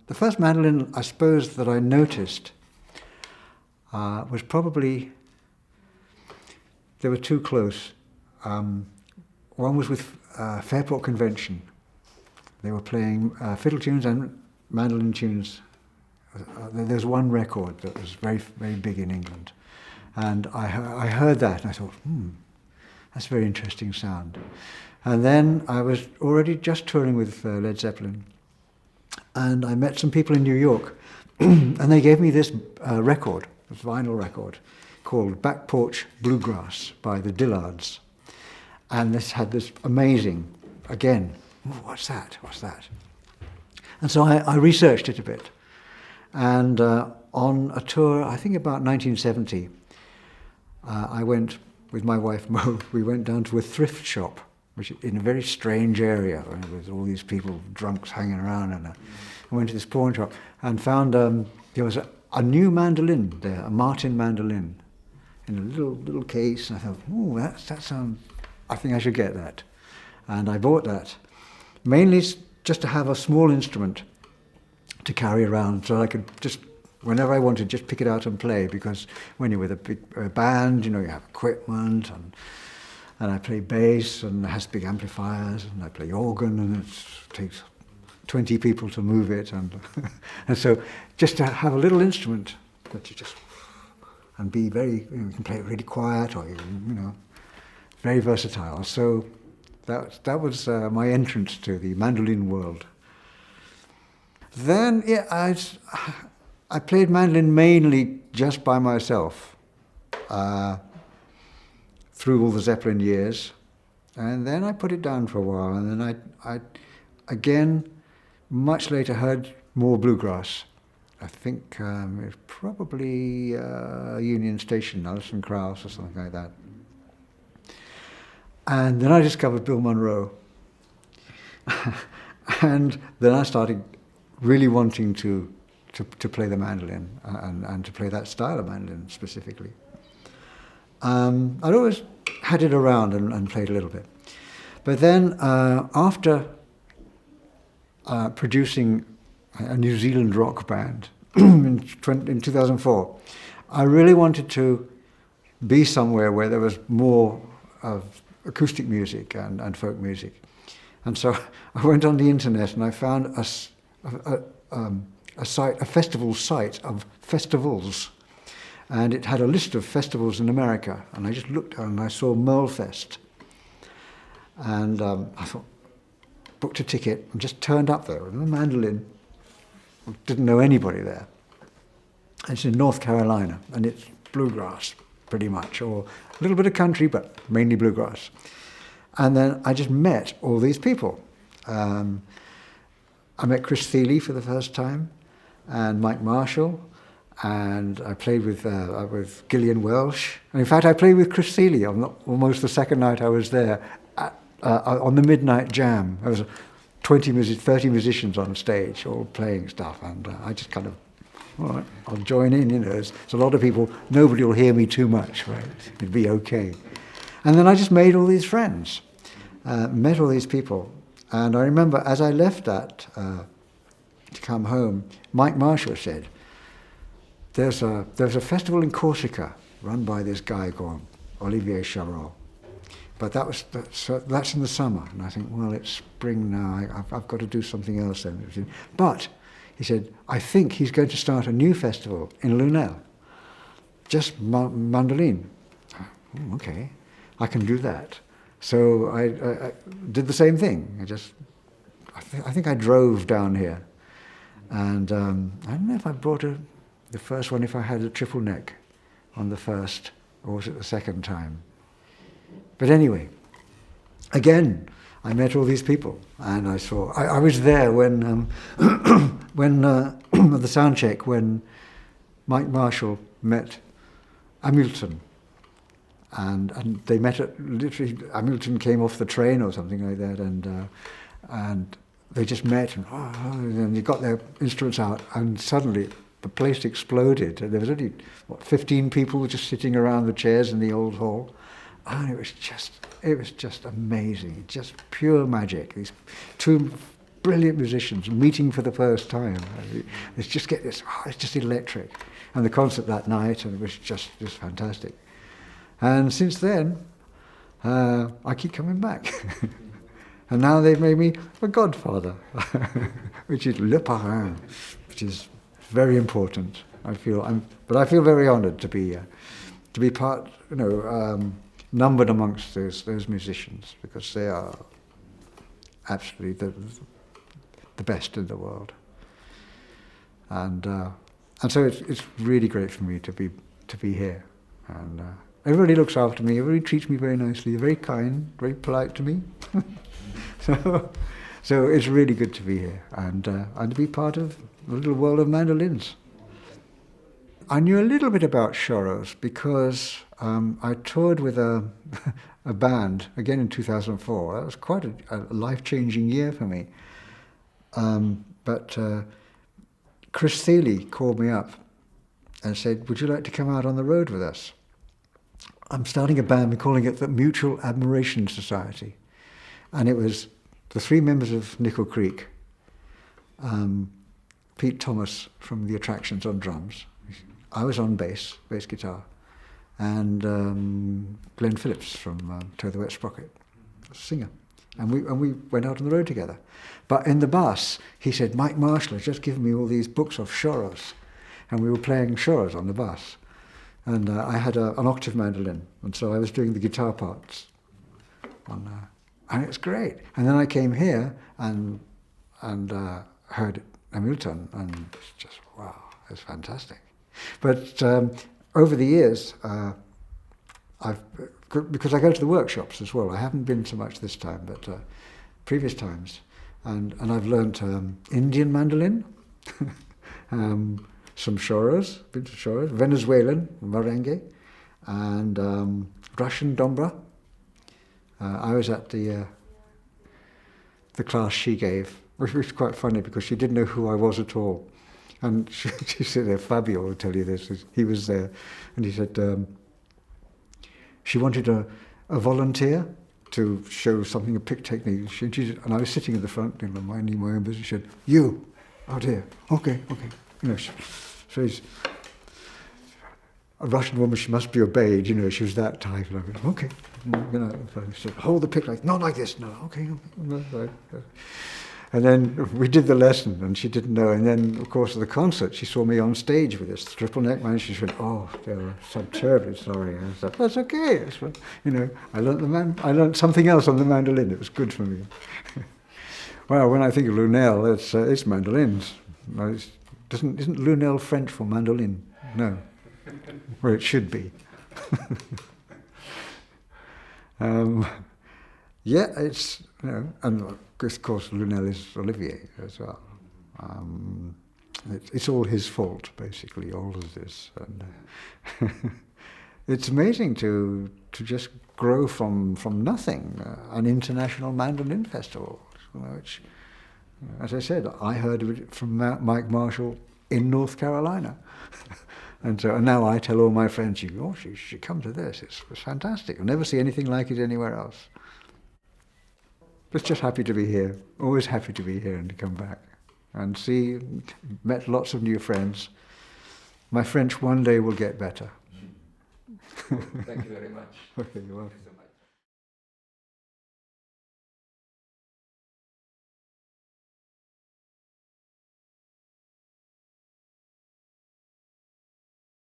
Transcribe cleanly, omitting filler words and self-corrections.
the first mandolin, I suppose, that I noticed was probably, they were too close. One was with Fairport Convention. They were playing fiddle tunes and mandolin tunes. There's one record that was very, very big in England. And I heard that and I thought, that's a very interesting sound. And then I was already just touring with Led Zeppelin. And I met some people in New York. And they gave me this record, this vinyl record, called Back Porch Bluegrass by the Dillards. And this had this amazing, again, what's that? And so I researched it a bit. And on a tour, I think about 1970, I went with my wife Mo, we went down to a thrift shop, which in a very strange area, with all these people, drunks hanging around, and I went to this pawn shop and found there was a new mandolin there, a Martin mandolin, in a little case, and I thought, that sounds, I think I should get that. And I bought that, mainly just to have a small instrument to carry around, so I could just, whenever I wanted, just pick it out and play, because when you're with a big band, you have equipment, and I play bass, and it has big amplifiers, and I play organ, and it takes 20 people to move it, and and so just to have a little instrument that you just, and be very, you can play it really quiet, or very versatile. So that was my entrance to the mandolin world. Then I played mandolin mainly just by myself through all the Zeppelin years, and then I put it down for a while, and then I again, much later, heard more bluegrass. I think it was probably Union Station, Alison Krauss or something like that. And then I discovered Bill Monroe. And then I started really wanting to play the mandolin and to play that style of mandolin specifically. I'd always had it around and played a little bit. But then after producing a New Zealand rock band in 2004, I really wanted to be somewhere where there was more of acoustic music and folk music. And so I went on the internet and I found a festival site of festivals. And it had a list of festivals in America. And I just looked down and I saw Merlefest. And I thought, booked a ticket and just turned up there with a mandolin. Didn't know anybody there. It's in North Carolina, and it's bluegrass, pretty much, or a little bit of country, but mainly bluegrass. And then I just met all these people. I met Chris Thiele for the first time, and Mike Marshall, and I played with Gillian Welsh. And in fact, I played with Chris Thiele on almost the second night I was there, on the Midnight Jam. There was 30 musicians on stage, all playing stuff, and I just kind of, all right, I'll join in, There's a lot of people, nobody will hear me too much, right? It'd be okay. And then I just made all these friends, met all these people. And I remember as I left that to come home, Mike Marshall said, there's a festival in Corsica run by this guy called Olivier Charot. But that's in the summer. And I think, well, it's spring now. I've got to do something else then. But he said, I think he's going to start a new festival in Lunel. Just mandolin. Oh, okay, I can do that. So I did the same thing. I think I drove down here. And I don't know if I brought the first one, if I had a triple neck on the first, or was it the second time? But anyway, again, I met all these people, and I was there when at the sound check, when Mike Marshall met Hamilton, and they met at, literally, Hamilton came off the train or something like that, and they just met, and they got their instruments out, and suddenly the place exploded, and there was only, 15 people just sitting around the chairs in the old hall. And it was just amazing, just pure magic. These two brilliant musicians meeting for the first time. It's just it's just electric. And the concert that night, and it was just fantastic. And since then, I keep coming back. And now they've made me a Godfather, which is le Parrain, which is very important. I feel very honoured to be part, numbered amongst those musicians, because they are absolutely the best in the world. And so it's really great for me to be here. And everybody looks after me. Everybody treats me very nicely. They're very kind, very polite to me. So it's really good to be here and to be part of the little world of mandolins. I knew a little bit about choros because I toured with a band again in 2004. That was quite a life-changing year for me. But Chris Thiele called me up and said, "Would you like to come out on the road with us? I'm starting a band, we're calling it the Mutual Admiration Society." And it was the three members of Nickel Creek, Pete Thomas from The Attractions on drums, I was on bass guitar, and Glenn Phillips from Toe the Wet Sprocket, singer. And we went out on the road together. But in the bus, he said, "Mike Marshall has just given me all these books of choros." And we were playing choros on the bus. And I had an octave mandolin, and so I was doing the guitar parts. And it's great. And then I came here and heard Hamilton, and it's just, wow, it's fantastic. But over the years, because I go to the workshops as well, I haven't been so much this time, but previous times, and I've learnt Indian mandolin, some choros, been to choros, Venezuelan merengue, and Russian dombra. I was at the class she gave, which was quite funny because she didn't know who I was at all. And she said, "Fabio will tell you this." He was there, and he said she wanted a volunteer to show something, a pick technique. And I was sitting in the front, minding my own business. She said, "You, out here." Okay. So he's a Russian woman, she must be obeyed, she was that type. And I went, "Okay." She said, "Hold the pick not like this." "No, okay." And then we did the lesson, and she didn't know. And then, of course, at the concert, she saw me on stage with this triple neck man. She said, "Oh, they're so terribly sorry." And I said, "That's okay." I learned something else on the mandolin. It was good for me. Well, when I think of Lunel, it's mandolins. Isn't Lunel French for mandolin? No. Well, it should be. It's, and of course Lunel is Olivier as well. It's all his fault, basically, all of this. And it's amazing to just grow from nothing, an international mandolin festival, which, as I said, I heard of it from Mike Marshall in North Carolina. And now I tell all my friends, "You should come to this. It's fantastic. You'll never see anything like it anywhere else." But just happy to be here. Always happy to be here and to come back and met lots of new friends. My French one day will get better. Thank you very much. Okay, you're welcome.